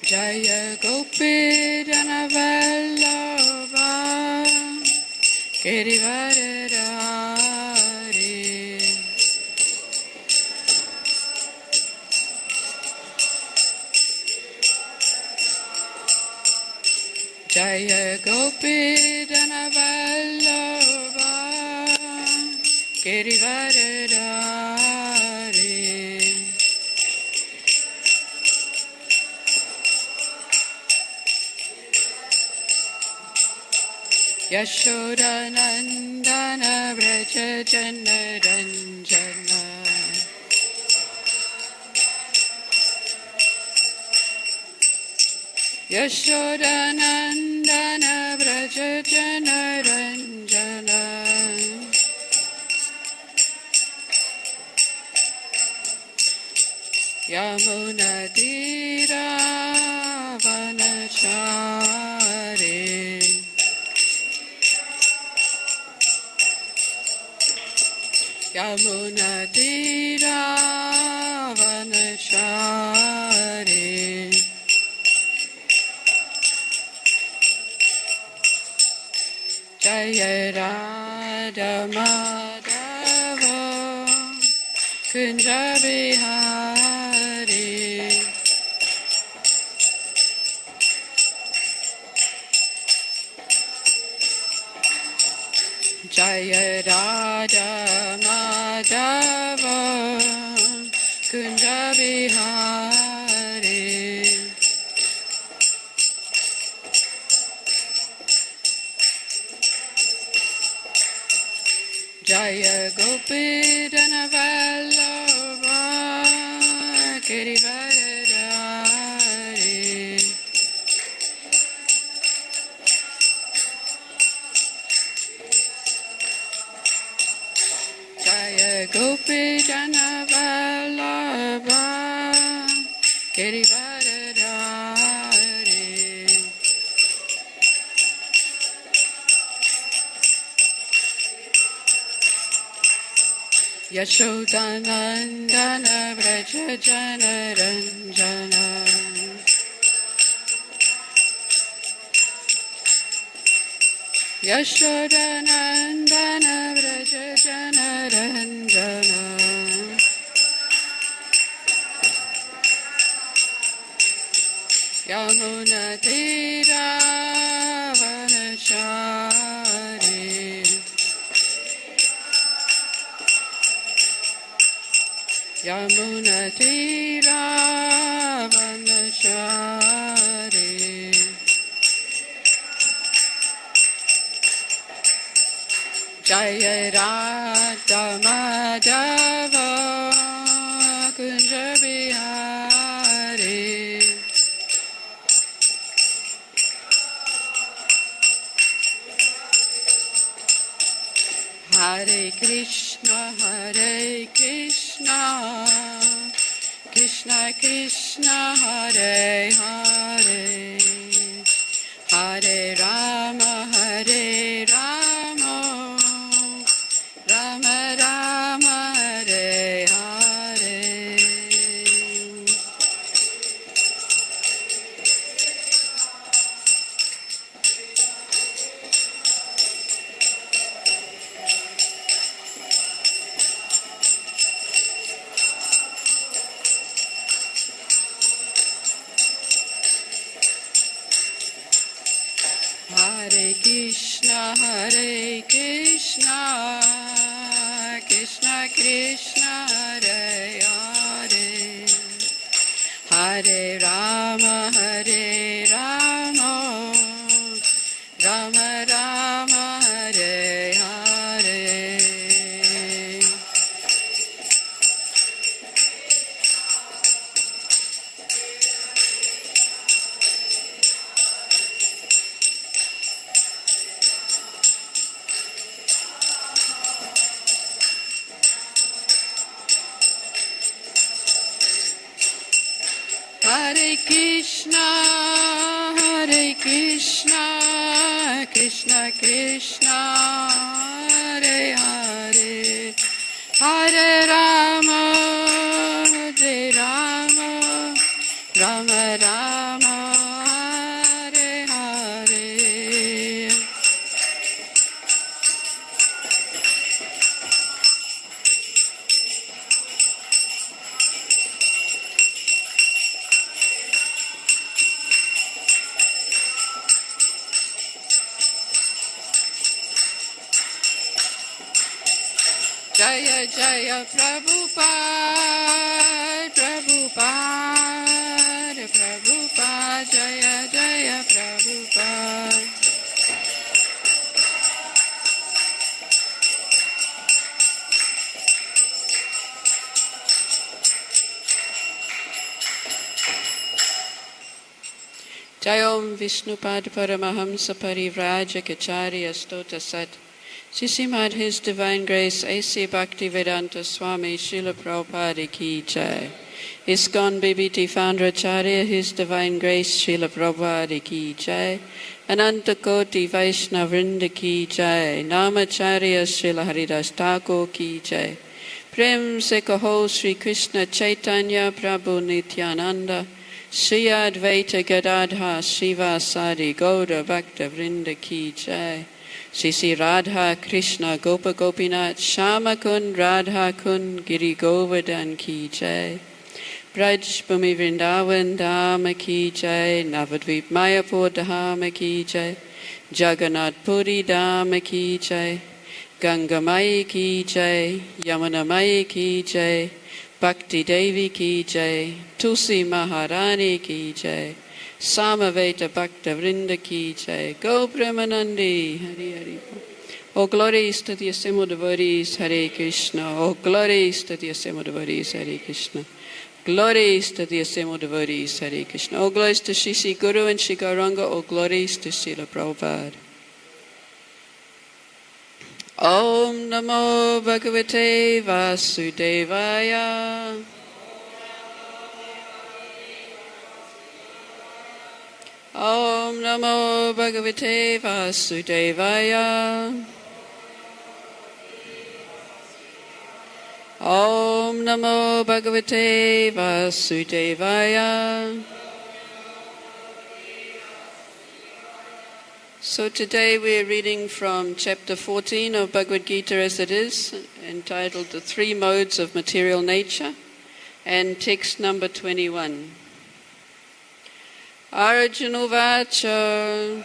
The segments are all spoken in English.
Jaya Gopi Jana Vallabha Girivaradari Jaya Gopi Jana Vallabha Girivaradari Yashoda Nandana Vraja Jana Ranjana Yashoda Nandana Vraja Jana Ranjana Yamuna Tira Vanachari Yamuna Tira Vanachari Jaya Radha Madhava Kunja Bihari Jaya Radha Madhava Kunja Bihari Jaya Gopi Jana Vallabha Girivaradari Jaya Gopi Jana Vallabha Girivaradari Yashodanandana Vraja Jana Ranjana Yashodanandana Vraja Jana Ranjana Yamuna Tira Vanachari Yamuna Tira Vanachari Jaya Radha Madhava Kunja Bihari Hare Krishna Krishna Krishna Hare Hare Hare Rama Rama Rama Hare Hare Hare Krishna Krishna Krishna Hare Hare Hare Rama Rama Rama Hare Hare Hare Krishna Krishna Krishna Hare Hare Hare Rama Rama Rama Jaya Jaya Prabhupada, Prabhupada, Prabhupada, Jaya Jaya Prabhupada. Jayom Vishnupad Paramahamsa Parivraja Kacharya Stota Sat Sissimad His Divine Grace A.C. Bhaktivedanta Swami Srila Prabhupada Ki Jai. ISKCON BBT Founder Acharya His Divine Grace Srila Prabhupada Ki Jai. Ananta Koti Vaishnava Vrinda Ki Jai. Namacharya Srila Haridas Thakur Ki Jai. Prem Se Kaho Sri Krishna Chaitanya Prabhu Nityananda Shri Advaita Gadadha Shiva Sadi Gauda Bhakta Vrinda Ki Jai. Shri Radha Krishna Gopa Gopinath Shama Kun Radha Kun Giri Govardhan Ki Jai. Braj Bhumi Vrindavan Dhama Ki Jai. Navadvip Mayapur Dhama Ki Jai. Jagannath Puri Dhama Ki Jai. Ganga Mai Ki Jai. Yamuna Mai Ki Jai. Bhakti Devi Ki Jai. Tulsi Maharani Ki Jai. Samaveta Bhakta Vrinda Ki Jai. Go Brahmanandi. Hari Hari. All glories to the assembled devotees. Hare Krishna. All glories to the assembled devotees. Hare Krishna. Glories to the assembled devotees. Hare Krishna. All glories to Shri Guru and Shri Gauranga. All glories to Srila Prabhupada. Om Namo Bhagavate Vasudevaya. Om Namo Bhagavate Vasudevaya. Om Namo Bhagavate Vasudevaya. So today we are reading from chapter 14 of Bhagavad Gita as it is, entitled The Three Modes of Material Nature, and text number 21. Arjuna uvāca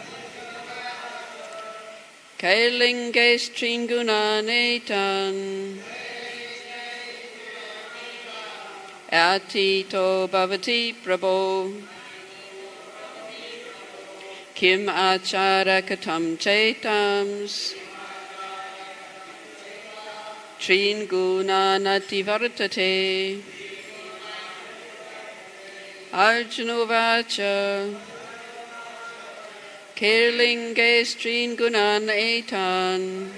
kair liṅgais trīn guṇān etān atīto bhavati prabho kim-ācāraḥ kathaṁ caitāṁs trīn guṇān atīvartate. Arjuna uvāca kair liṅgais trīn guṇān etān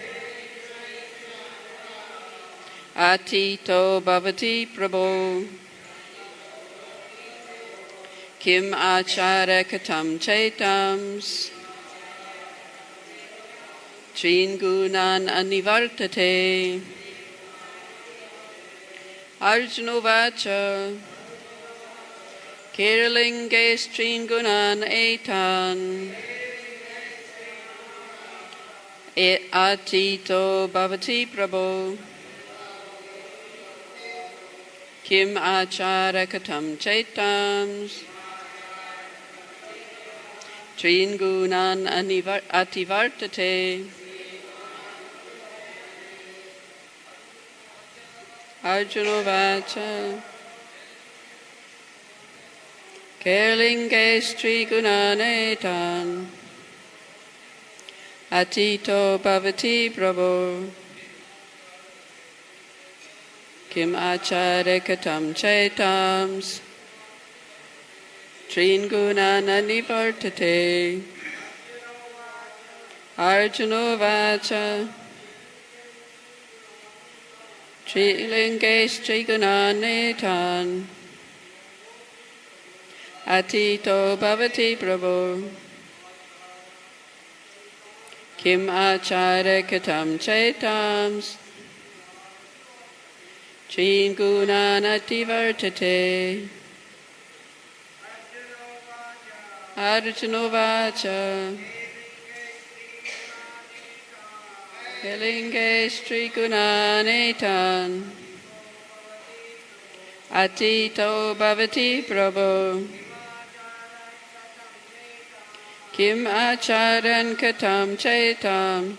atīto bhavati prabho kim-ācāraḥ kathaṁ caitāṁs trīn guṇān ativartate. Arjuna uvāca kair liṅgais trīn guṇān etān atīto bhavati prabho kim-ācāraḥ kathaṁ caitāṁs trīn guṇān ativartate. Arjuna uvāca kair liṅgais trīn guṇān etān atīto bhavati prabho kim-ācāraḥ kathaṁ caitāṁs trīn guṇān ativartate. Arjuna uvāca kair liṅgais trīn guṇān etān atīto bhavati prabho kim-ācāraḥ kathaṁ caitāṁs trīn guṇān ativartate. Arjuna uvāca kair liṅgais trīn guṇān etān atīto bhavati prabho kim-ācāraḥ kathaṁ caitāṁs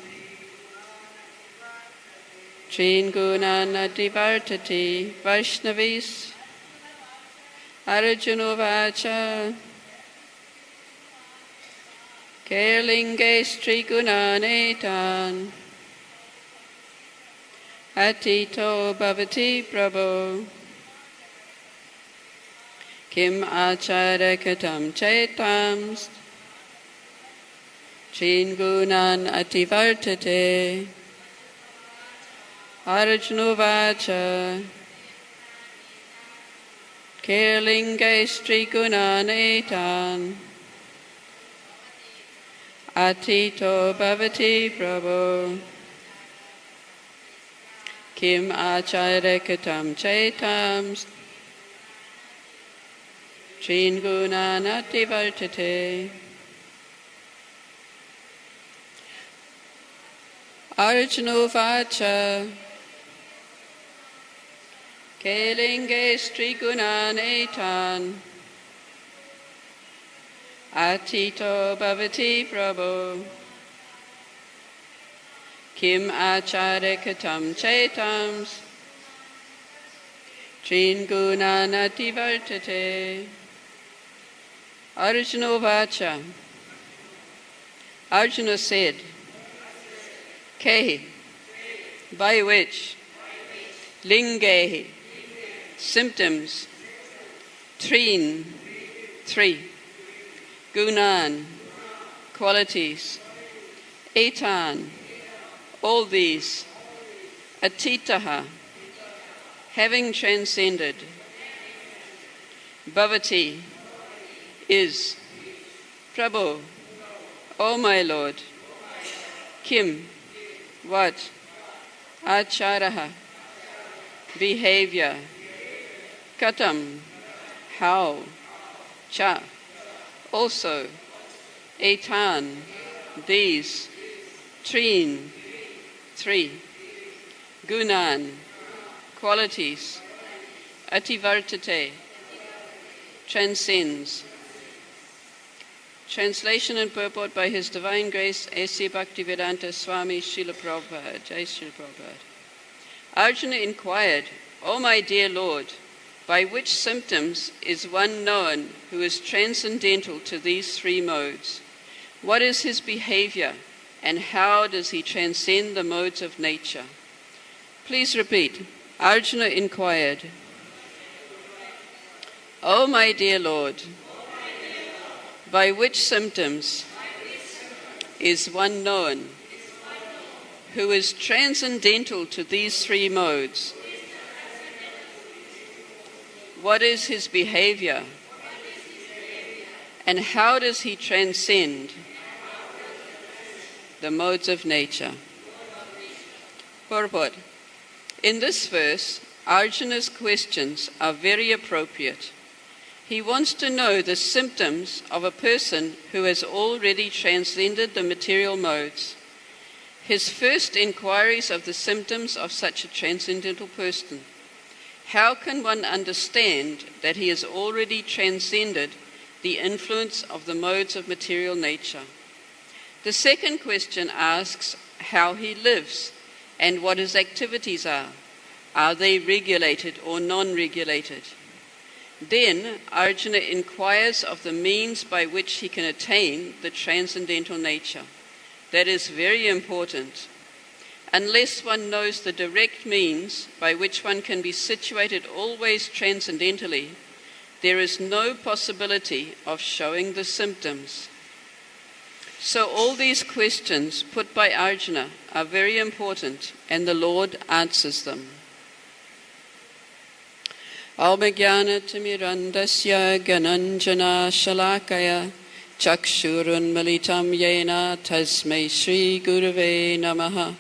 trīn guṇān ativartate vaishnavis Arjuna uvāca kair liṅgais guṇān etān atīto bhavati prabho kim-ācāraḥ kathaṁ caitāṁs trīn guṇān ativartate Arjuna uvāca kair liṅgais guṇān etān atīto bhavati prabho kim-ācāraḥ kathaṁ caitāṁs trīn guṇān ativartate Arjuna uvāca kair liṅgais guṇān etān atīto bhavati prabho kim-ācāraḥ kathaṁ caitāṁs trīn guṇān ativartate Arjuna uvāca. Arjuna said, kaiḥ, by which liṅgaiḥ, symptoms, trīn, three, guṇān, qualities, etān, all these, atītaḥ, having transcended, bhavati, is, prabho, O my Lord, kim, what, ācāraḥ, behavior, kathaṁ, how, cha, also, etān, these, trīn, three, guṇān, qualities, ativartate, transcends. Translation and purport by His Divine Grace A.C. Bhaktivedanta Swami Srila Prabhupada. Jai Srila Prabhupada. Arjuna inquired, O my dear Lord, by which symptoms is one known who is transcendental to these three modes? What is his behavior, and how does he transcend the modes of nature? Please repeat. Arjuna inquired, O my dear Lord, by which symptoms is one known who is transcendental to these three modes? What is his behavior, and how does he transcend the modes of nature? Purport. In this verse, Arjuna's questions are very appropriate. He wants to know the symptoms of a person who has already transcended the material modes. His first inquiries of the symptoms of such a transcendental person. How can one understand that he has already transcended the influence of the modes of material nature? The second question asks how he lives and what his activities are. Are they regulated or non-regulated? Then Arjuna inquires of the means by which he can attain the transcendental nature. That is very important. Unless one knows the direct means by which one can be situated always transcendentally, there is no possibility of showing the symptoms. So all these questions put by Arjuna are very important, and the Lord answers them. Almajnanatimirandasya gananjana shalakaya chakshurunmalitam yena tasmai Shri Gurave namaha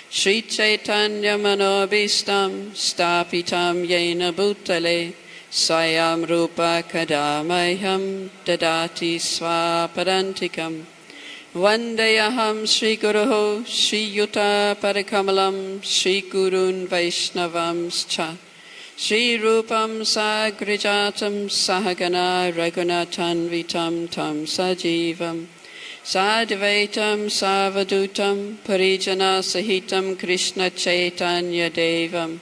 Shri Chaitanya manobhistam stapitam yena bhutale swayam rupa kadamayham dadati swapadantikam Vandeyaham Shri Guruho Shri Yuta Parakamalam Shri Gurun Vaishnavamscha Shri Rupam Sagrijatam Sahagana Raghunathan Vitam Tam Sajivam Sadvaitam Savadutam Parijana Sahitam Krishna Chaitanya Devam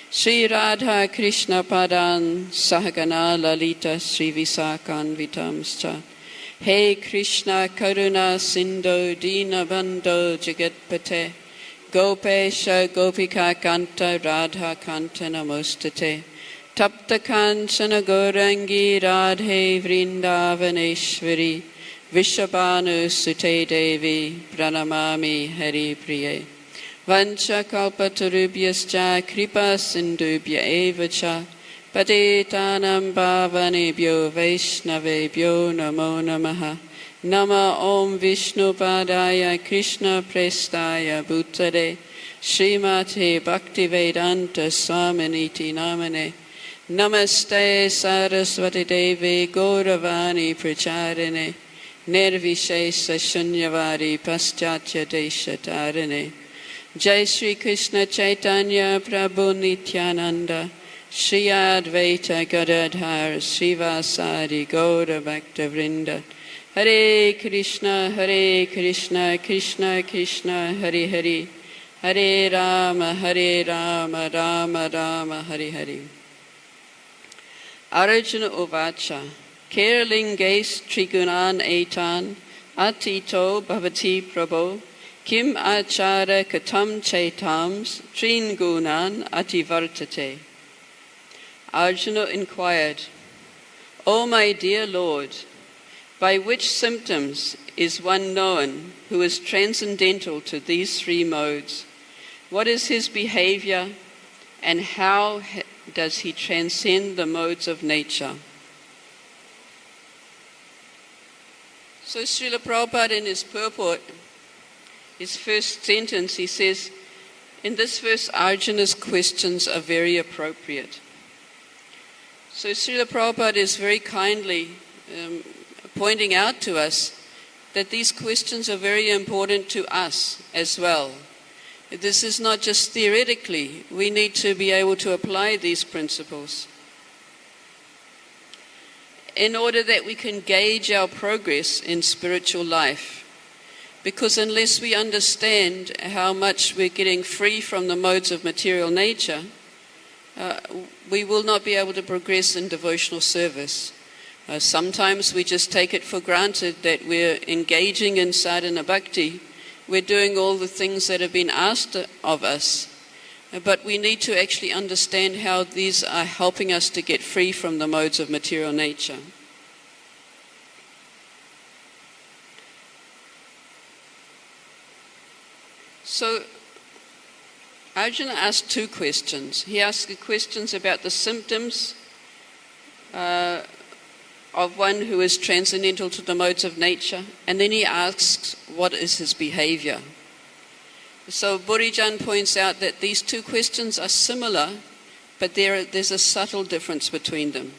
Sri Radha Krishna Padan Sahagana Lalita Sri Visakan Vitamscha He Krishna Karuna Sindhu Dina Bandho Jagatpate Gopesha Gopika Kanta Radha Kanta Namostate Tapta Kanchana Gaurangi Radhe Vrindavaneshwari Vishabhanu Sute Devi Pranamami Hari Priye Vancha Kalpatarubhyascha Kripa Sindhubhya Evacha Patitanam Bhavanebhyo Vaishnavebhyo Namo Namaha Nama Om Vishnu Padaya Krishna Prestaya Bhutale Srimate Bhaktivedanta Swaminiti Namane Namaste Saraswati Devi Gauravani Pracharine Nirvishesha Shunyavadi Paschatya Deshatarine Jai Shri Krishna Chaitanya Prabhu Nityananda Shri Advaita Gadadhar Srivasadi Gaura Bhakta Vrinda Hare Krishna Krishna Krishna Hare Hare Hare Rama Rama Rama Hare Hare Arjuna uvāca kair liṅgais guṇān etān atīto bhavati prabho kim-ācāraḥ kathaṁ caitāṁs trīn guṇān ativartate. Arjuna inquired, O my dear Lord, by which symptoms is one known who is transcendental to these three modes? What is his behavior and how does he transcend the modes of nature? So Srila Prabhupada in his Purport, his first sentence, he says, in this verse Arjuna's questions are very appropriate. So Srila Prabhupada is very kindly pointing out to us that these questions are very important to us as well. This is not just theoretically. We need to be able to apply these principles in order that we can gauge our progress in spiritual life. Because unless we understand how much we're getting free from the modes of material nature, we will not be able to progress in devotional service. Sometimes we just take it for granted that we're engaging in sadhana bhakti. We're doing all the things that have been asked of us. But we need to actually understand how these are helping us to get free from the modes of material nature. So Arjuna asked two questions. He asked questions about the symptoms of one who is transcendental to the modes of nature, and then he asks what is his behavior. So Burijan points out that these two questions are similar, but there's a subtle difference between them.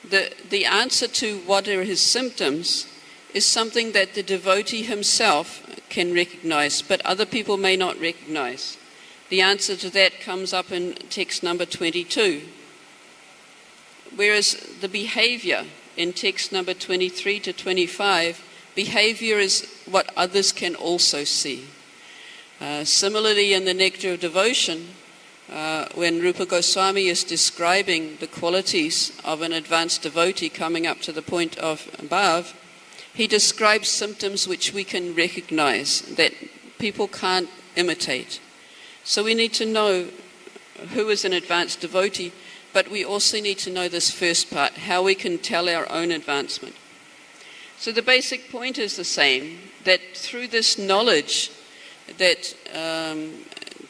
The answer to what are his symptoms is something that the devotee himself can recognize, but other people may not recognize. The answer to that comes up in text number 22. Whereas the behavior in text number 23 to 25, behavior is what others can also see. Similarly, in the Nectar of Devotion, when Rupa Goswami is describing the qualities of an advanced devotee coming up to the point of bhav, he describes symptoms which we can recognize, that people can't imitate. So we need to know who is an advanced devotee, but we also need to know this first part, how we can tell our own advancement. So the basic point is the same, that through this knowledge that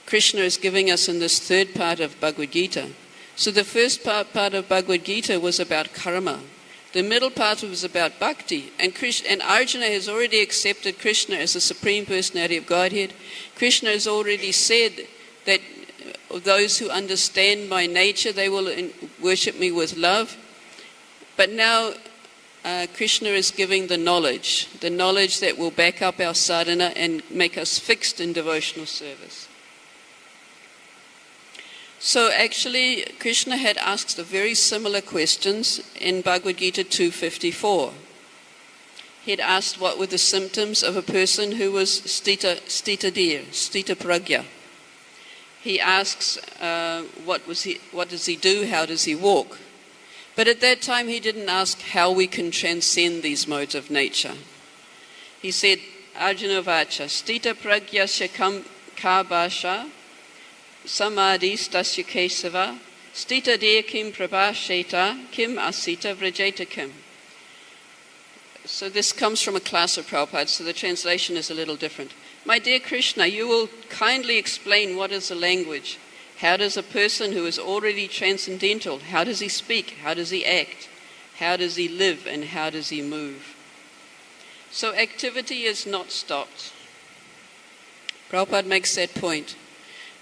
Krishna is giving us in this third part of Bhagavad Gita. So the first part of Bhagavad Gita was about karma. The middle part was about bhakti. And Arjuna has already accepted Krishna as the Supreme Personality of Godhead. Krishna has already said that those who understand my nature, they will worship me with love. But now Krishna is giving the knowledge that will back up our sadhana and make us fixed in devotional service. So actually, Krishna had asked the very similar questions in Bhagavad Gita 2.54. he'd asked what were the symptoms of a person who was stita pragya. He asks, what does he do, how does he walk? But at that time he didn't ask how we can transcend these modes of nature. He said, Arjuna uvāca, stita pragyasya kābhāsha, samadhi stasya kesava, stita de kim prabhasheta, kim-ācāraḥ vrajeta kim. So this comes from a class of Prabhupada, so the translation is a little different. My dear Krishna, you will kindly explain what is a language. How does a person who is already transcendental, how does he speak, how does he act, how does he live, and how does he move? So activity is not stopped. Prabhupada makes that point.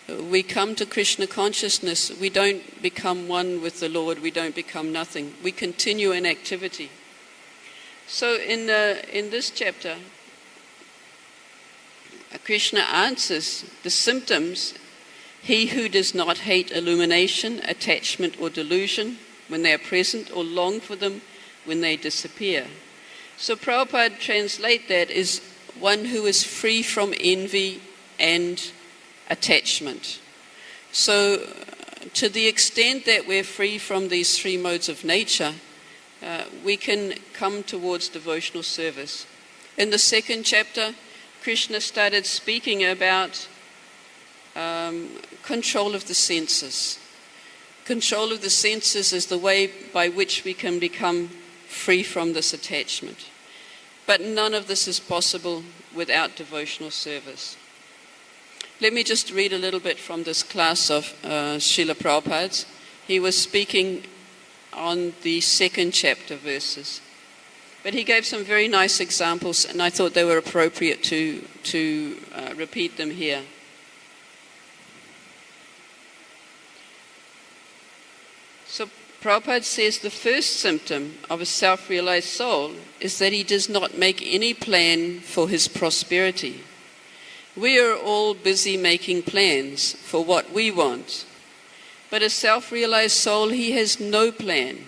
We come to Krishna consciousness, we don't become one with the Lord, we don't become nothing. We continue in activity. So in this chapter, Krishna answers the symptoms. He who does not hate illumination, attachment or delusion when they are present, or long for them when they disappear. So Prabhupada translate that as one who is free from envy and attachment. So to the extent that we're free from these three modes of nature, we can come towards devotional service. In the second chapter, Krishna started speaking about control of the senses. Control of the senses is the way by which we can become free from this attachment. But none of this is possible without devotional service. Let me just read a little bit from this class of Srila Prabhupada's. He was speaking on the second chapter verses. But he gave some very nice examples, and I thought they were appropriate to repeat them here. So Prabhupada says the first symptom of a self-realized soul is that he does not make any plan for his prosperity. We are all busy making plans for what we want. But a self-realized soul, he has no plan,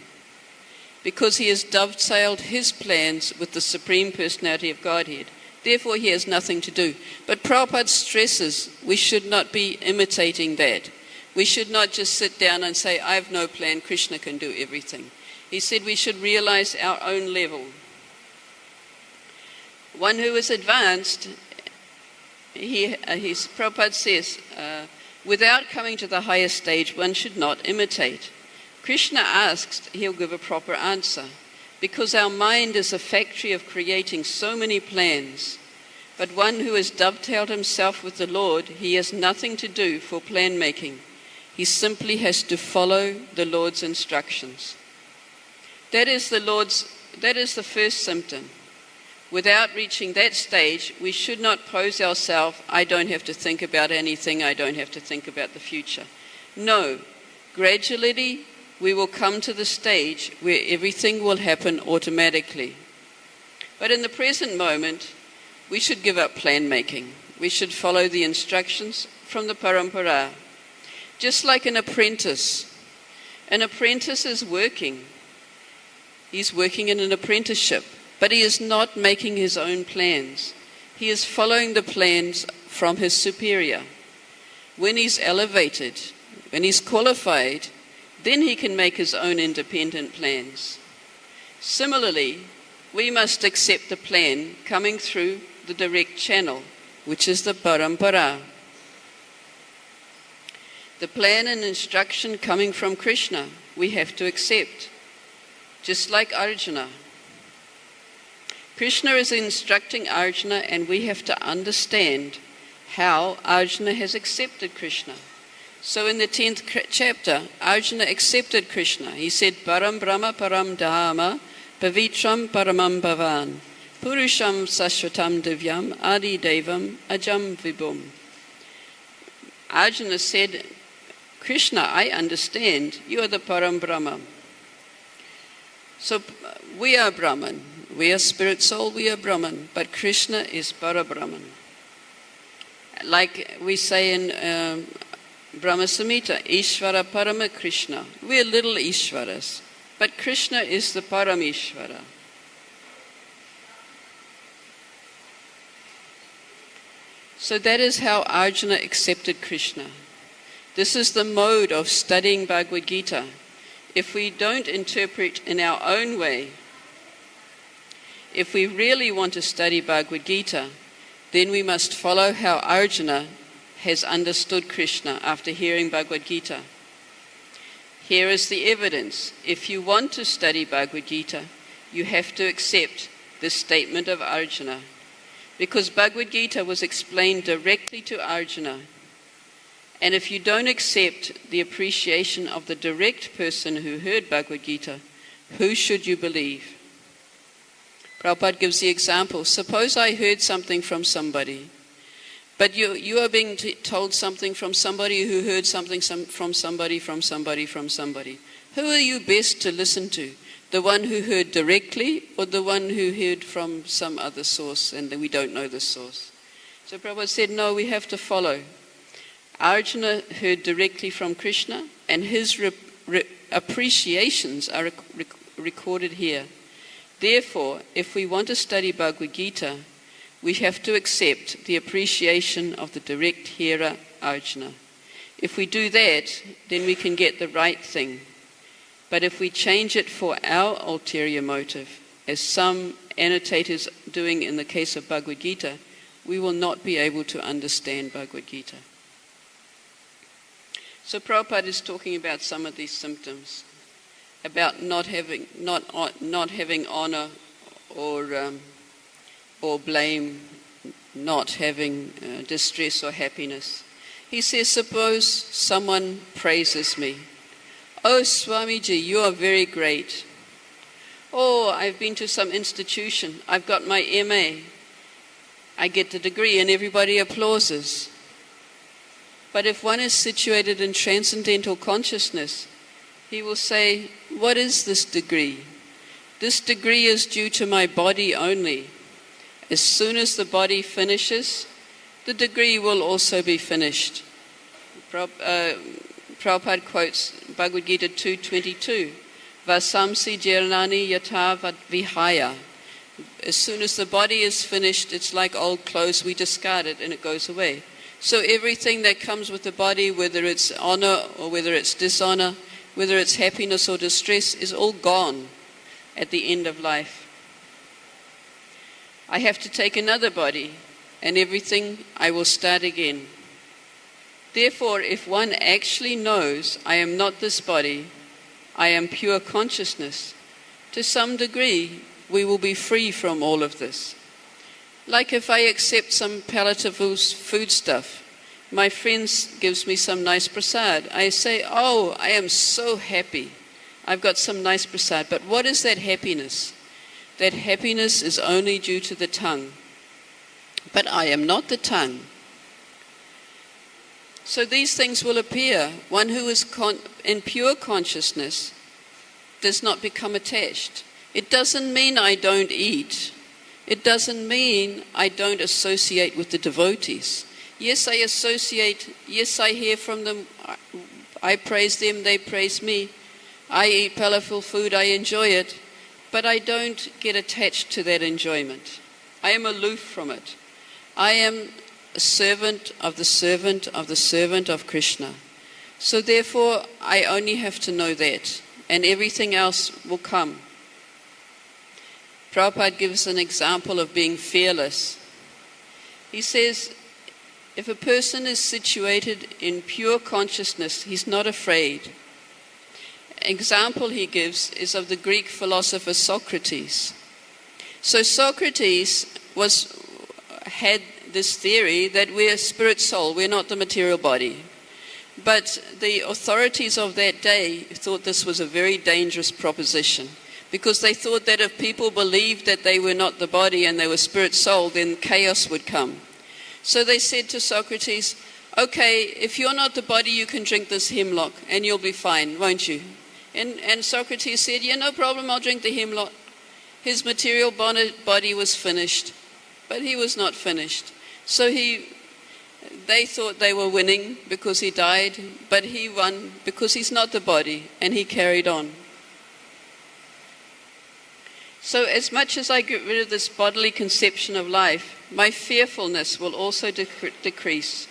because he has dovetailed his plans with the Supreme Personality of Godhead. Therefore, he has nothing to do. But Prabhupada stresses we should not be imitating that. We should not just sit down and say, I have no plan, Krishna can do everything. He said we should realize our own level. One who is advanced, Prabhupada says, without coming to the highest stage, one should not imitate. Krishna asks, he'll give a proper answer, because our mind is a factory of creating so many plans. But one who has dovetailed himself with the Lord, he has nothing to do for plan making. He simply has to follow the Lord's instructions. That is the first symptom. Without reaching that stage, we should not pose ourselves, I don't have to think about anything, I don't have to think about the future. No, gradually we will come to the stage where everything will happen automatically. But in the present moment, we should give up plan making. We should follow the instructions from the parampara. Just like an apprentice is working. He's working in an apprenticeship. But he is not making his own plans. He is following the plans from his superior. When he's elevated, when he's qualified, then he can make his own independent plans. Similarly, we must accept the plan coming through the direct channel, which is the parampara. The plan and instruction coming from Krishna, we have to accept. Just like Arjuna. Krishna is instructing Arjuna, and we have to understand how Arjuna has accepted Krishna. So in the 10th chapter, Arjuna accepted Krishna. He said, Param Brahma Param Dhama Pavitram Paramam Bhavan Purusham Sashvatam Divyam Adi Devam Ajam Vibhum. Arjuna said, Krishna, I understand, you are the Param Brahma. So we are Brahman. We are spirit soul, we are Brahman, but Krishna is Para Brahman. Like we say in Brahma Samhita, Ishvara Parama Krishna. We are little Ishvaras, but Krishna is the Paramishvara. So that is how Arjuna accepted Krishna. This is the mode of studying Bhagavad Gita. If we don't interpret in our own way, if we really want to study Bhagavad Gita, then we must follow how Arjuna has understood Krishna after hearing Bhagavad Gita. Here is the evidence. If you want to study Bhagavad Gita, you have to accept this statement of Arjuna, because Bhagavad Gita was explained directly to Arjuna. And if you don't accept the appreciation of the direct person who heard Bhagavad Gita, who should you believe? Prabhupada gives the example. Suppose I heard something from somebody, but you are being told something from somebody who heard something from somebody. Who are you best to listen to? The one who heard directly, or the one who heard from some other source and we don't know the source? So Prabhupada said, no, we have to follow. Arjuna heard directly from Krishna, and his appreciations are recorded here. Therefore, if we want to study Bhagavad Gita, we have to accept the appreciation of the direct hearer, Arjuna. If we do that, then we can get the right thing. But if we change it for our ulterior motive, as some annotators doing in the case of Bhagavad Gita, we will not be able to understand Bhagavad Gita. So Prabhupada is talking about some of these symptoms, about not having honor or blame, not having distress or happiness. He says, suppose someone praises me. Oh, Swamiji, you are very great. Oh, I've been to some institution. I've got my MA. I get the degree and everybody applauses. But if one is situated in transcendental consciousness, he will say, what is this degree? This degree is due to my body only. As soon as the body finishes, the degree will also be finished. Prabhupada quotes Bhagavad Gita 2.22, Vasamsi jirnani yatha vihaya. As soon as the body is finished, it's like old clothes, we discard it and it goes away. So everything that comes with the body, whether it's honor or whether it's dishonor, whether it's happiness or distress, is all gone at the end of life. I have to take another body, and everything I will start again. Therefore, if one actually knows I am not this body, I am pure consciousness, to some degree we will be free from all of this. Like if I accept some palatable food stuff, my friend gives me some nice prasad. I say, oh, I am so happy. I've got some nice prasad. But what is that happiness? That happiness is only due to the tongue. But I am not the tongue. So these things will appear. One who is in pure consciousness does not become attached. It doesn't mean I don't eat. It doesn't mean I don't associate with the devotees. Yes, I associate. Yes, I hear from them. I praise them, they praise me. I eat palatable food, I enjoy it. But I don't get attached to that enjoyment. I am aloof from it. I am a servant of the servant of the servant of Krishna. So therefore, I only have to know that, and everything else will come. Prabhupada gives an example of being fearless. He says, if a person is situated in pure consciousnness, he's not afraid. Example he gives is of the Greek philosopher Socrates. So Socrates had this theory that we're spirit soul, we're not the material body. But the authorities of that day thought this was a very dangerous proposition, because they thought that if people believed that they were not the body and they were spirit soul, then chaos would come. So they said to Socrates, okay, if you're not the body, you can drink this hemlock and you'll be fine, won't you? And Socrates said, yeah, no problem, I'll drink the hemlock. His material body was finished, but he was not finished. So they thought they were winning because he died, but he won because he's not the body, and he carried on. So as much as I get rid of this bodily conception of life, my fearfulness will also decrease.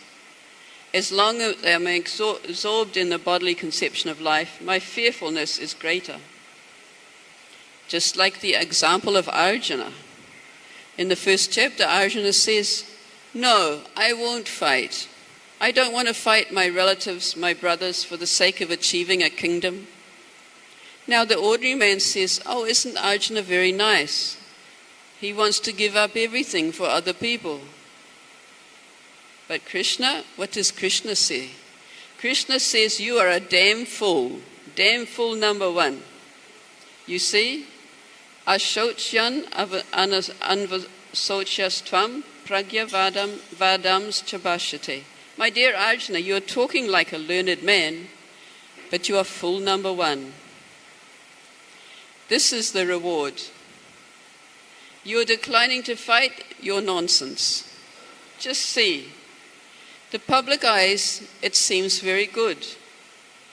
As long as I am absorbed in the bodily conception of life, my fearfulness is greater. Just like the example of Arjuna. In the first chapter, Arjuna says, no, I won't fight. I don't want to fight my relatives, my brothers, for the sake of achieving a kingdom. Now the ordinary man says, oh, isn't Arjuna very nice? He wants to give up everything for other people. But Krishna, what does Krishna say? Krishna says, you are a damn fool number one. You see, ashocyan anvasocyastvam pragya vadams chabashate. My dear Arjuna, you are talking like a learned man, but you are fool number one. This is the reward. You are declining to fight, you're nonsense. Just see. The public eyes, it seems very good,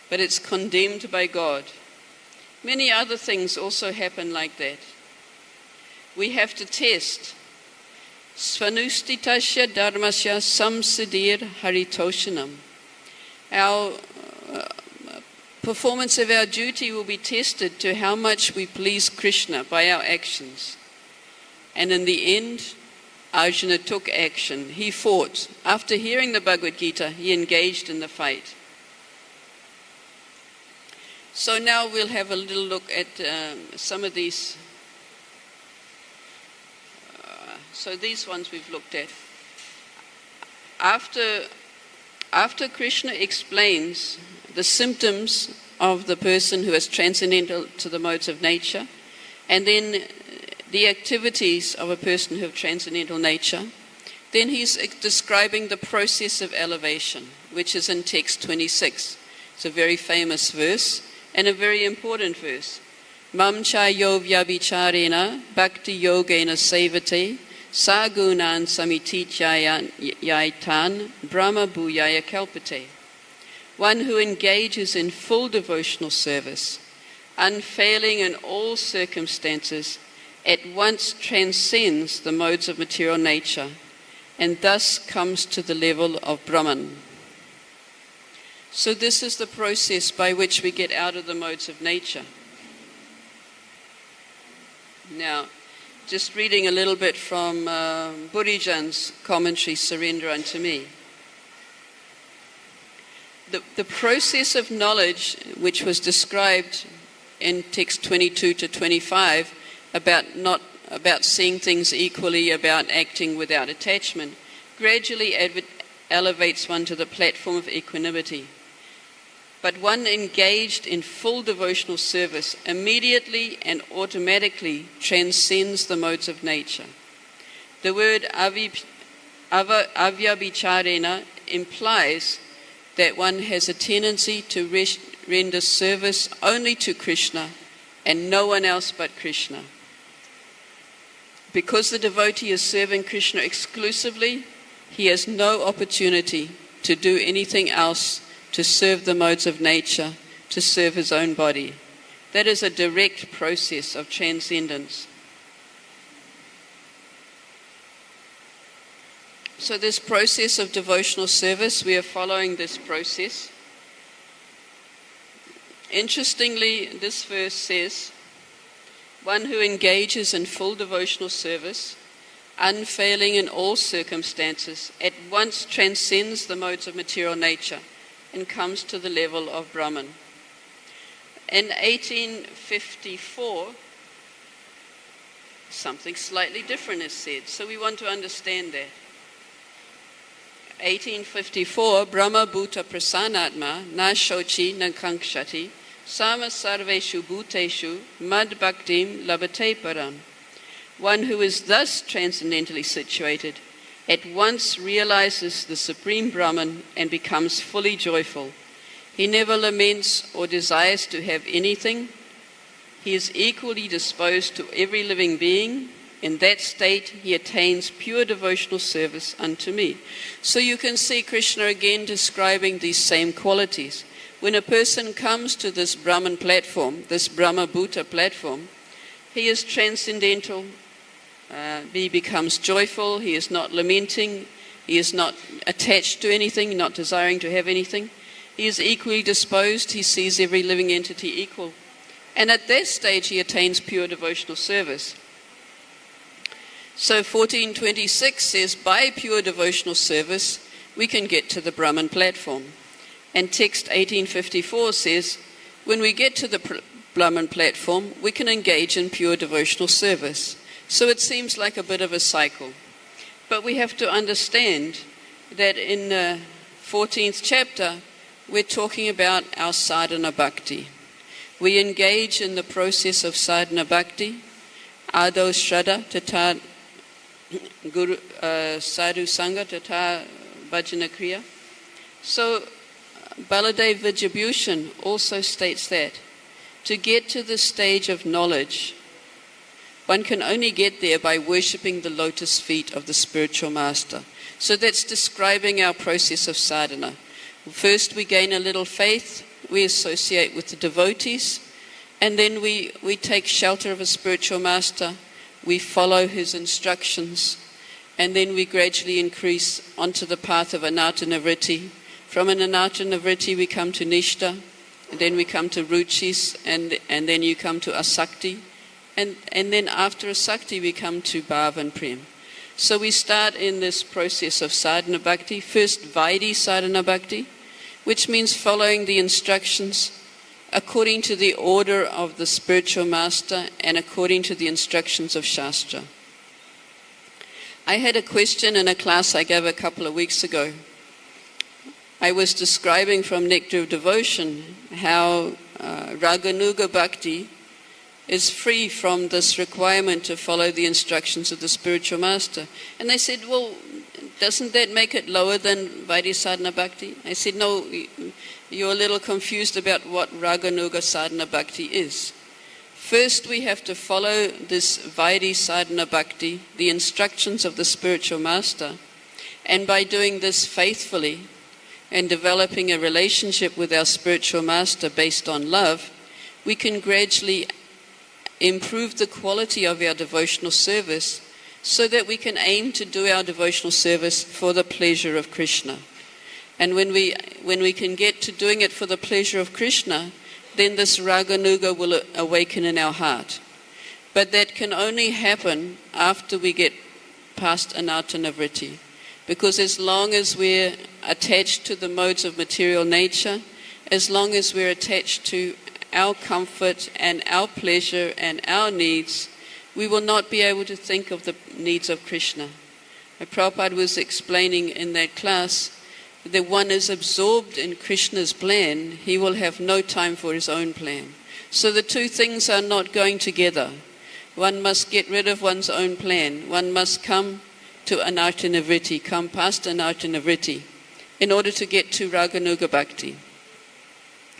but it's condemned by God. Many other things also happen like that. We have to test. Svanustitasya dharmasya samsiddhir haritoshanam. Our performance of our duty will be tested to how much we please Krishna by our actions. And in the end, Arjuna took action. He fought. After hearing the Bhagavad Gita, he engaged in the fight. So now we'll have a little look at some of these. So these ones we've looked at. After Krishna explains the symptoms of the person who is transcendental to the modes of nature, and then the activities of a person who have transcendental nature, then he's describing the process of elevation, which is in text 26. It's a very famous verse and a very important verse. Mam chayo vyabhicharena bhakti yogena sevate sa guṇān samitityayatān brahma bhūyaya kalpate. One who engages in full devotional service, unfailing in all circumstances, at once transcends the modes of material nature and thus comes to the level of Brahman. So this is the process by which we get out of the modes of nature. Now, just reading a little bit from Burijan's commentary, Surrender Unto Me. The process of knowledge which was described in text 22 to 25 about seeing things equally, about acting without attachment, gradually elevates one to the platform of equanimity. But one engaged in full devotional service immediately and automatically transcends the modes of nature. The word avyabhicharena implies that one has a tendency to render service only to Krishna and no one else but Krishna. Because the devotee is serving Krishna exclusively, he has no opportunity to do anything else to serve the modes of nature, to serve his own body. That is a direct process of transcendence. So this process of devotional service, we are following this process. Interestingly, this verse says, one who engages in full devotional service, unfailing in all circumstances, at once transcends the modes of material nature and comes to the level of Brahman. In 1854, something slightly different is said, so we want to understand that. 1854, Brahma bhuta prasanatma na shochi na kankshati sama sarveshu bhuteshu mad bhaktim labate param. One who is thus transcendentally situated at once realizes the Supreme Brahman and becomes fully joyful. He never laments or desires to have anything. He is equally disposed to every living being. In that state, he attains pure devotional service unto me. So you can see Krishna again describing these same qualities. When a person comes to this Brahman platform, this Brahma Bhuta platform, he is transcendental he becomes joyful, he is not lamenting, he is not attached to anything, not desiring to have anything. He is equally disposed, he sees every living entity equal. And at that stage he attains pure devotional service. So 14.26 says, by pure devotional service we can get to the Brahman platform. And text 18.54 says, when we get to the Brahman platform, we can engage in pure devotional service. So it seems like a bit of a cycle. But we have to understand that in the 14th chapter, we're talking about our sadhana bhakti. We engage in the process of sadhana bhakti, ado shraddha tata guru sadhu sangha tata bhajana kriya. So Baladev Vijayabhushan also states that to get to the stage of knowledge, one can only get there by worshipping the lotus feet of the spiritual master. So that's describing our process of sadhana. First we gain a little faith, we associate with the devotees, and then we take shelter of a spiritual master, we follow his instructions, and then we gradually increase onto the path of anartha-nivritti. From an anartha-nivritti we come to nishta, and then we come to ruchis, and then you come to asakti, and then after asakti we come to bhav and prem. So we start in this process of sadhana bhakti, first vaidhi sadhana bhakti, which means following the instructions according to the order of the spiritual master and according to the instructions of Shastra. I had a question in a class I gave a couple of weeks ago. I was describing from Nectar of Devotion how Raganuga Bhakti is free from this requirement to follow the instructions of the spiritual master. And they said, well, doesn't that make it lower than Vaidhi Sadhana Bhakti? I said, no, you're a little confused about what Raganuga Sadhana Bhakti is. First we have to follow this Vaidhi Sadhana Bhakti, the instructions of the spiritual master, and by doing this faithfully and developing a relationship with our spiritual master based on love, we can gradually improve the quality of our devotional service so that we can aim to do our devotional service for the pleasure of Krishna. And when we can get to doing it for the pleasure of Krishna, then this Raganuga will awaken in our heart. But that can only happen after we get past anartha-nivritti. Because as long as we're attached to the modes of material nature, as long as we're attached to our comfort and our pleasure and our needs, we will not be able to think of the needs of Krishna. Prabhupada was explaining in that class that one is absorbed in Krishna's plan, he will have no time for his own plan. So the two things are not going together. One must get rid of one's own plan. One must come to anartha-nivritti, come past anartha-nivritti, in order to get to Raganuga Bhakti.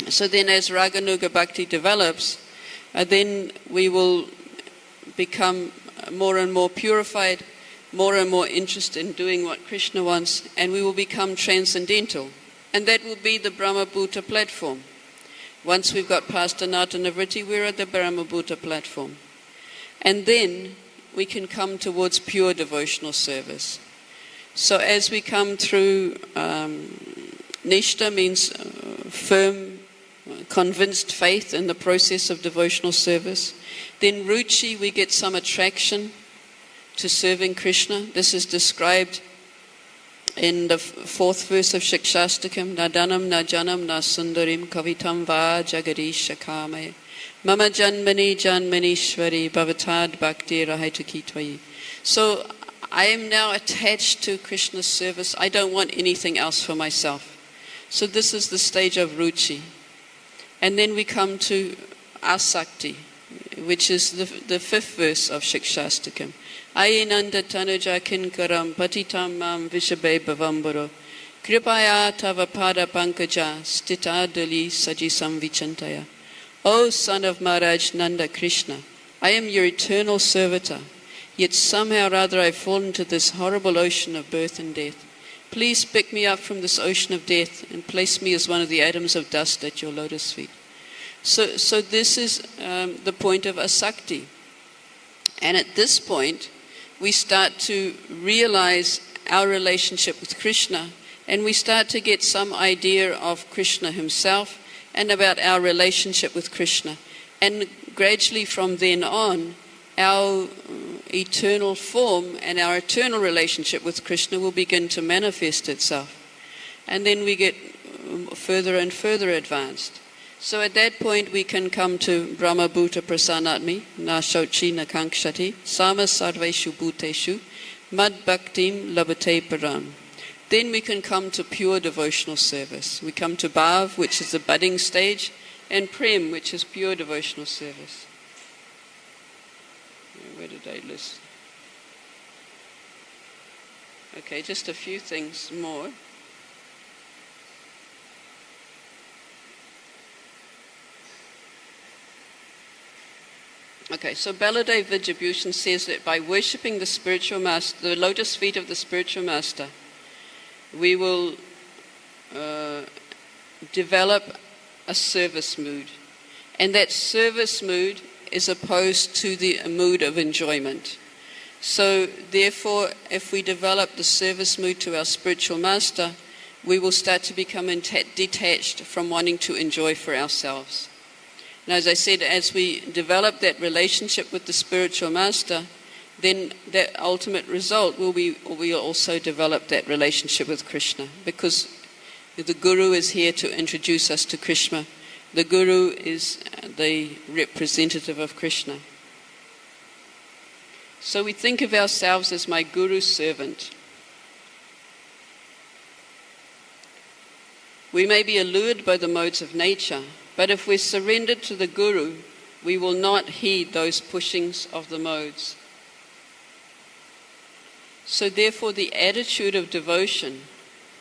So then as Raganuga Bhakti develops, then we will become more and more purified, more and more interested in doing what Krishna wants, and we will become transcendental. And that will be the Brahma-bhuta platform. Once we've got past anartha-nivritti, we're at the Brahma-bhuta platform. And then we can come towards pure devotional service. So as we come through, nishta means firm, convinced faith in the process of devotional service. Then ruchi, we get some attraction to serving Krishna. This is described in the fourth verse of Shikshastakam. Nadanam na janam na sundarim kavitam va jagadish shakame mama janmani janmanishwari bhavatad bhakti rahaitukitvayi. So I am now attached to Krishna's service. I don't want anything else for myself. So this is the stage of ruchi. And then we come to asakti, which is the fifth verse of Shikshastakam. Ayinanda tanuja kinkaram patitam mam vishabhe bhavambaro kripaya tava pada pankaja stitadali sajisam vichantaya. O son of Maharaj Nanda Krishna, I am your eternal servitor, yet somehow or other I have fallen into this horrible ocean of birth and death. Please pick me up from this ocean of death and place me as one of the atoms of dust at your lotus feet. So this is the point of asakti. And at this point, we start to realize our relationship with Krishna, and we start to get some idea of Krishna himself and about our relationship with Krishna. And gradually from then on, our eternal form and our eternal relationship with Krishna will begin to manifest itself. And then we get further and further advanced. So at that point we can come to Brahma Bhuta Prasanatmi, Na Shochi Na Kankshati, Sama Sarveshu Bhuteshu, Mad Bhaktim Labhate Param. Then we can come to pure devotional service. We come to Bhav, which is the budding stage, and Prem, which is pure devotional service. Where did I list? Okay, just a few things more. Okay, so Baladev Vidyabhushan says that by worshipping the spiritual master, the lotus feet of the spiritual master, we will develop a service mood. And that service mood is opposed to the mood of enjoyment. So therefore, if we develop the service mood to our spiritual master, we will start to become detached from wanting to enjoy for ourselves. And as I said, as we develop that relationship with the spiritual master, then that ultimate result will be we'll also develop that relationship with Krishna, because the Guru is here to introduce us to Krishna. The Guru is the representative of Krishna. So we think of ourselves as my Guru's servant. We may be allured by the modes of nature, but if we're surrendered to the Guru, we will not heed those pushings of the modes. So therefore the attitude of devotion,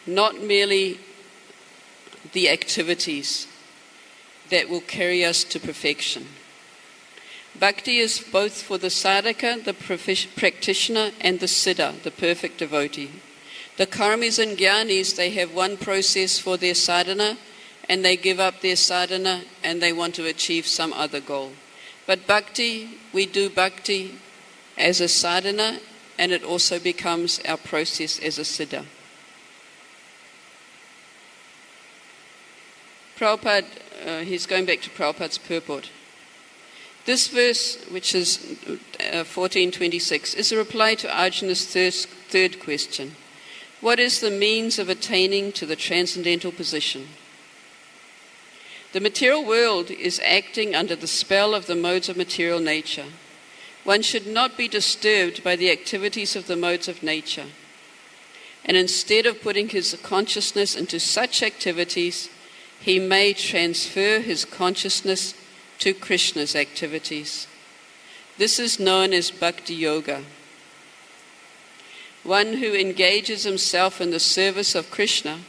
not merely the activities that will carry us to perfection. Bhakti is both for the sadhaka, the practitioner, and the siddha, the perfect devotee. The karmis and jnanis, they have one process for their sadhana, and they give up their sadhana and they want to achieve some other goal. But bhakti, we do bhakti as a sadhana, and it also becomes our process as a siddha. Prabhupada, he's going back to Prabhupada's purport. This verse, which is 14.26, is a reply to Arjuna's third question. What is the means of attaining to the transcendental position? The material world is acting under the spell of the modes of material nature. One should not be disturbed by the activities of the modes of nature. And instead of putting his consciousness into such activities, he may transfer his consciousness to Krishna's activities. This is known as bhakti yoga. One who engages himself in the service of Krishna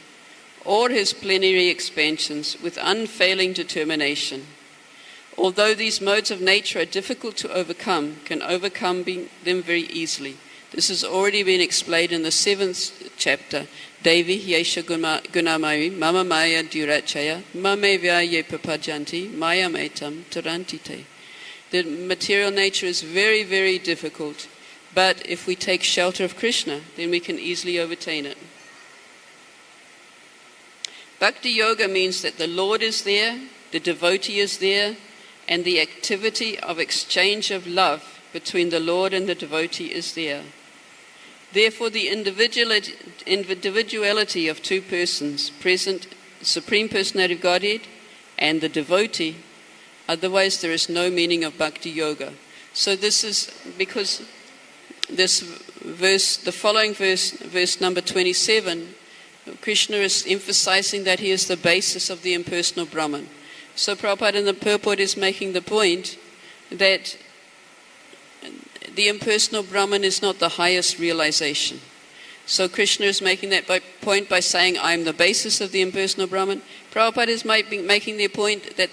or his plenary expansions with unfailing determination, although these modes of nature are difficult to overcome, can overcome them very easily. This has already been explained in the 7th chapter. Devi yesha gunamai mama maya durachaya mamevya ye papajanti mayam etam tarantite. The material nature is very, very difficult, but if we take shelter of Krishna, then we can easily overtain it. Bhakti yoga means that the Lord is there, the devotee is there, and the activity of exchange of love between the Lord and the devotee is there. Therefore, the individuality of two persons present, Supreme Personality of Godhead and the devotee, otherwise there is no meaning of Bhakti Yoga. So this is because this verse, the following verse, verse number 27, Krishna is emphasizing that he is the basis of the impersonal Brahman. So Prabhupada in the Purport is making the point that the impersonal Brahman is not the highest realization. So Krishna is making that point by saying, I am the basis of the impersonal Brahman. Prabhupada is making the point that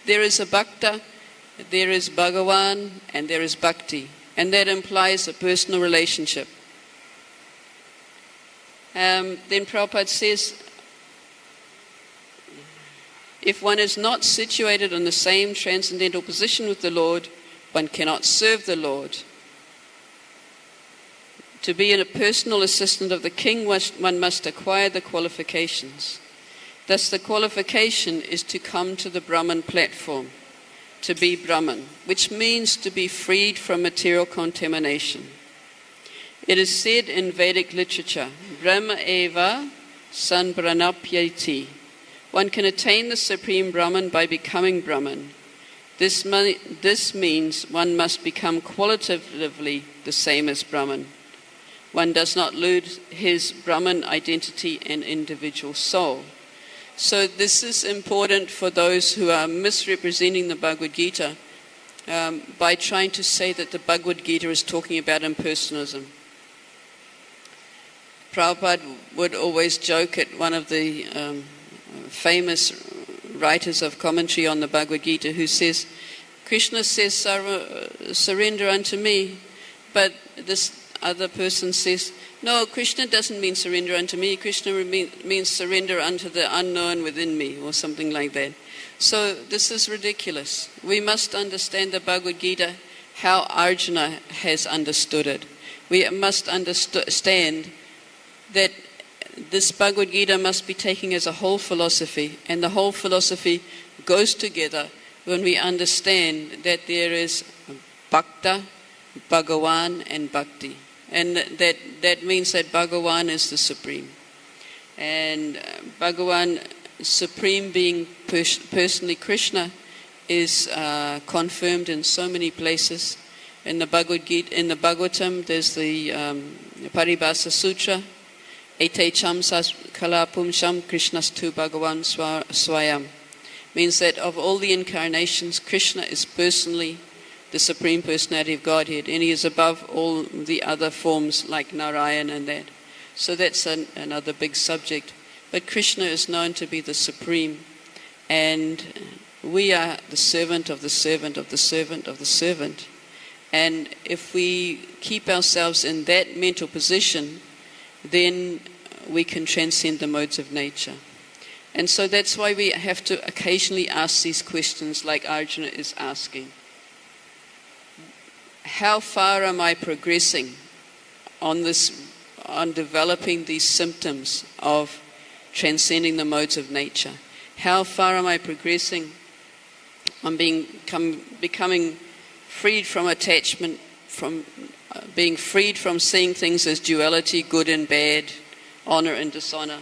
there is a bhakta, there is Bhagavan, and there is bhakti. And that implies a personal relationship. Then Prabhupada says, if one is not situated in the same transcendental position with the Lord, one cannot serve the Lord. To be a personal assistant of the king, one must acquire the qualifications. Thus the qualification is to come to the Brahman platform, to be Brahman, which means to be freed from material contamination. It is said in Vedic literature, Brahma eva sanpranapyati. One can attain the Supreme Brahman by becoming Brahman. This means one must become qualitatively the same as Brahman. One does not lose his Brahman identity and individual soul. So this is important for those who are misrepresenting the Bhagavad Gita by trying to say that the Bhagavad Gita is talking about impersonalism. Prabhupada would always joke at one of the famous writers of commentary on the Bhagavad Gita who says, Krishna says, surrender unto me, but this other person says, no, Krishna doesn't mean surrender unto me, Krishna means surrender unto the unknown within me, or something like that. So this is ridiculous. We must understand the Bhagavad Gita how Arjuna has understood it. We must understand that this Bhagavad Gita must be taken as a whole philosophy, and the whole philosophy goes together when we understand that there is Bhakta, Bhagavan and Bhakti. And that means that Bhagavan is the Supreme. And Bhagavan, Supreme being personally Krishna, is confirmed in so many places. In the Bhagavad Gita, in the Bhagavatam, there's the Paribhasa Sutra, Ete chamsas kala pumsham Krishnastu Bhagavan swayam. Means that of all the incarnations, Krishna is personally the Supreme Personality of Godhead, and he is above all the other forms like Narayan and that. So that's another big subject. But Krishna is known to be the Supreme, and we are the servant of the servant of the servant of the servant. And if we keep ourselves in that mental position, then we can transcend the modes of nature. And so that's why we have to occasionally ask these questions like Arjuna is asking. How far am I progressing on developing these symptoms of transcending the modes of nature? How far am I progressing on becoming freed from attachment, from being freed from seeing things as duality, good and bad, honor and dishonor?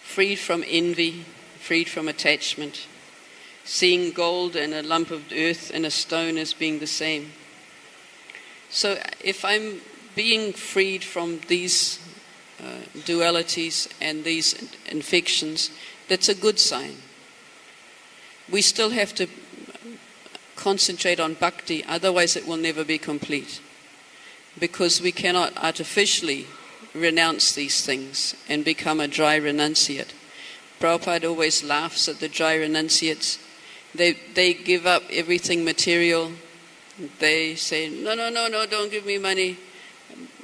Freed from envy, freed from attachment, seeing gold and a lump of earth and a stone as being the same. So if I'm being freed from these dualities and these infections, that's a good sign. We still have to concentrate on bhakti, otherwise it will never be complete. Because we cannot artificially renounce these things and become a dry renunciate. Prabhupada always laughs at the dry renunciates. They give up everything material. They say, no, don't give me money.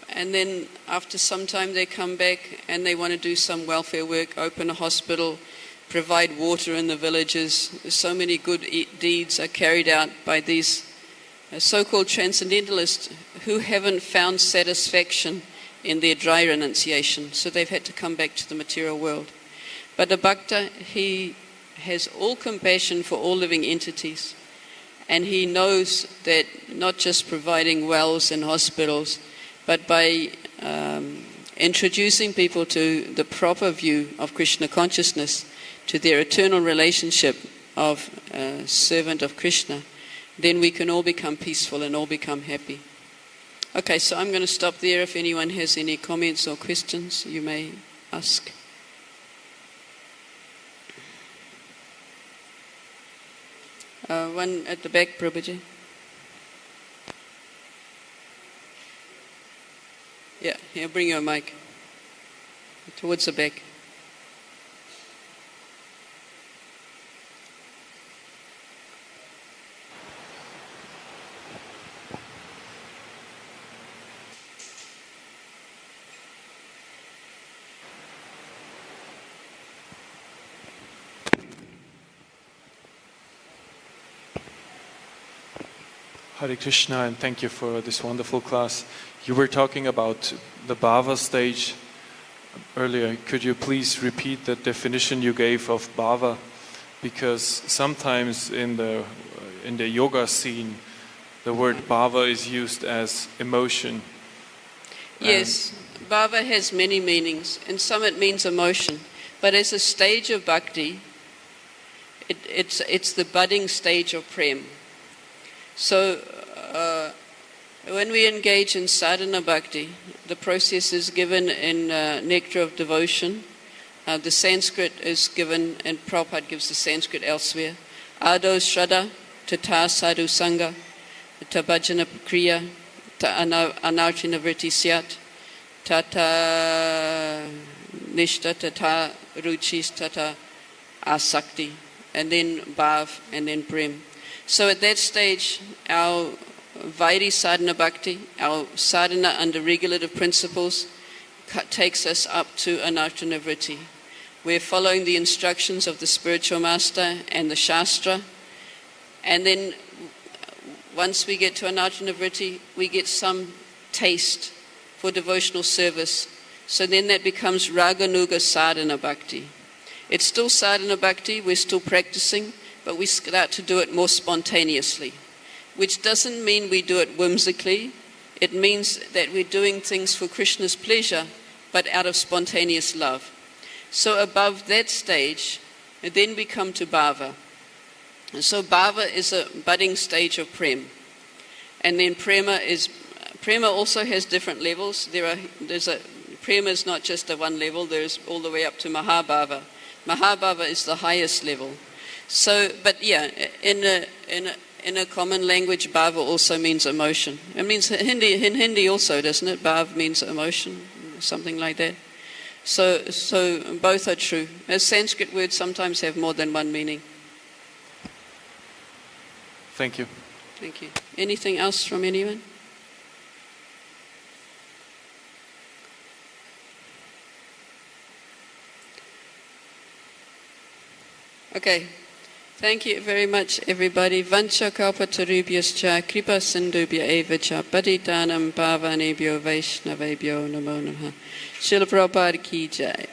And then after some time they come back and they want to do some welfare work, open a hospital, provide water in the villages. So many good deeds are carried out by these so-called transcendentalists who haven't found satisfaction in their dry renunciation, so they've had to come back to the material world. But the Bhakta, he has all compassion for all living entities, and he knows that not just providing wells and hospitals, but by introducing people to the proper view of Krishna consciousness, to their eternal relationship of servant of Krishna, then we can all become peaceful and all become happy. Okay, so I'm going to stop there. If anyone has any comments or questions, you may ask. One at the back, Prabhuji. Yeah, here, bring your mic. Towards the back. Hare Krishna, and thank you for this wonderful class. You were talking about the bhava stage earlier. Could you please repeat the definition you gave of bhava? Because sometimes in the yoga scene, the word bhava is used as emotion. Yes, bhava has many meanings. In some it means emotion. But as a stage of bhakti, it's the budding stage of prem. So when we engage in sadhana bhakti, the process is given in Nectar of Devotion. The Sanskrit is given, and Prabhupada gives the Sanskrit elsewhere. Ado Shraddha, Tata Sadhu Sangha, Tabhajana Kriya, Ta Anartina Vritti Syat, Tata Nishta, Tata Ruchis, Tata Asakti, and then Bhav, and then Prem. So at that stage, our Vaidhi sadhana bhakti, our sadhana under regulative principles, takes us up to anartina vritti. We're following the instructions of the spiritual master and the shastra, and then once we get to anartina vritti, we get some taste for devotional service. So then that becomes raganuga sadhana bhakti. It's still sadhana bhakti, we're still practicing, but we start to do it more spontaneously, which doesn't mean we do it whimsically. It means that we're doing things for Krishna's pleasure, but out of spontaneous love. So above that stage, then we come to bhava. And so bhava is a budding stage of prem. And then prema also has different levels. Prema is not just a one level, there's all the way up to mahabhava. Mahabhava is the highest level. So, but yeah, in a common language, bhava also means emotion. It means in Hindi also, doesn't it? Bhav means emotion, something like that. So both are true. As Sanskrit words sometimes have more than one meaning. Thank you. Thank you. Anything else from anyone? Okay. Thank you very much, everybody. Vancha kalpatarubhyascha kripa sindubhya eva cha patitanam pavanebhyo vaishnavebhyo namo namaha. Srila Prabhupada ki jai.